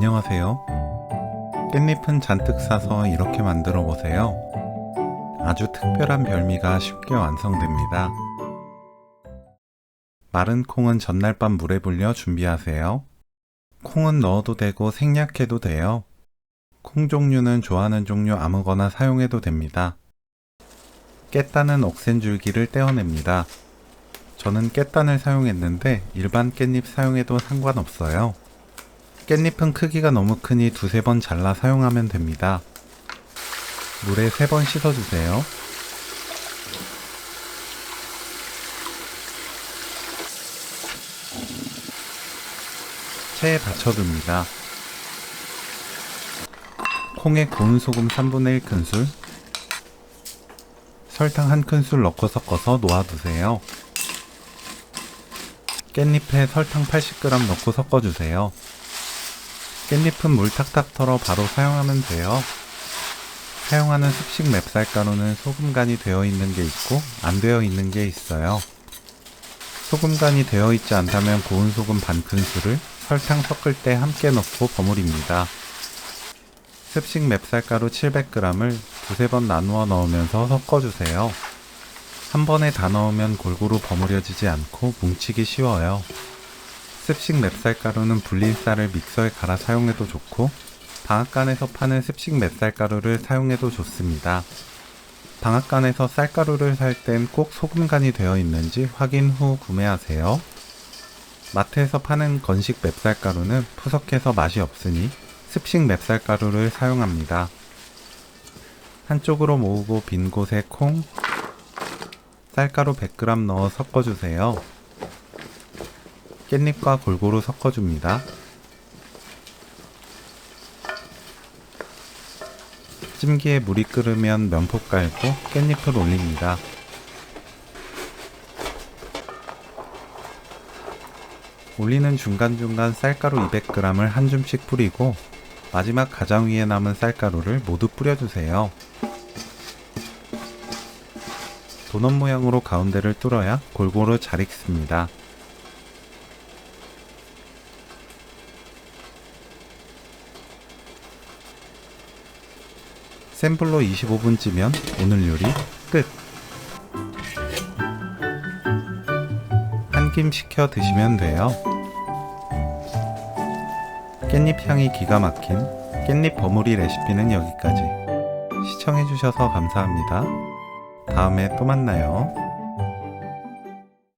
안녕하세요. 깻잎은 잔뜩 싸서 이렇게 만들어 보세요. 아주 특별한 별미가 쉽게 완성됩니다. 마른 콩은 전날 밤 물에 불려 준비하세요. 콩은 넣어도 되고 생략해도 돼요. 콩 종류는 좋아하는 종류 아무거나 사용해도 됩니다. 깻단은 억센 줄기를 떼어냅니다. 저는 깻단을 사용했는데 일반 깻잎 사용해도 상관없어요. 깻잎은 크기가 너무 크니 두세 번 잘라 사용하면 됩니다. 물에 3번 씻어주세요. 체에 받쳐둡니다. 콩에 고운 소금 3분의 1큰술, 설탕 1큰술 넣고 섞어서 놓아두세요. 깻잎에 설탕 80g 넣고 섞어주세요. 깻잎은 물 탁탁 털어 바로 사용하면 돼요. 사용하는 습식 맵쌀가루는 소금간이 되어 있는 게 있고 안 되어 있는 게 있어요. 소금간이 되어 있지 않다면 고운 소금 반큰술을 설탕 섞을 때 함께 넣고 버무립니다. 습식 맵쌀가루 700g을 두세 번 나누어 넣으면서 섞어주세요. 한 번에 다 넣으면 골고루 버무려지지 않고 뭉치기 쉬워요. 습식 맵쌀가루는 불린 쌀을 믹서에 갈아 사용해도 좋고 방앗간에서 파는 습식 맵쌀가루를 사용해도 좋습니다. 방앗간에서 쌀가루를 살 땐 꼭 소금간이 되어 있는지 확인 후 구매하세요. 마트에서 파는 건식 맵쌀가루는 푸석해서 맛이 없으니 습식 맵쌀가루를 사용합니다. 한쪽으로 모으고 빈 곳에 콩, 쌀가루 100g 넣어 섞어주세요. 깻잎과 골고루 섞어줍니다. 찜기에 물이 끓으면 면포 깔고 깻잎을 올립니다. 올리는 중간중간 쌀가루 200g을 한 줌씩 뿌리고 마지막 가장 위에 남은 쌀가루를 모두 뿌려주세요. 도넛 모양으로 가운데를 뚫어야 골고루 잘 익습니다. 센 불로 25분 찌면 오늘 요리 끝! 한 김 식혀 드시면 돼요. 깻잎 향이 기가 막힌 깻잎 버무리 레시피는 여기까지. 시청해주셔서 감사합니다. 다음에 또 만나요.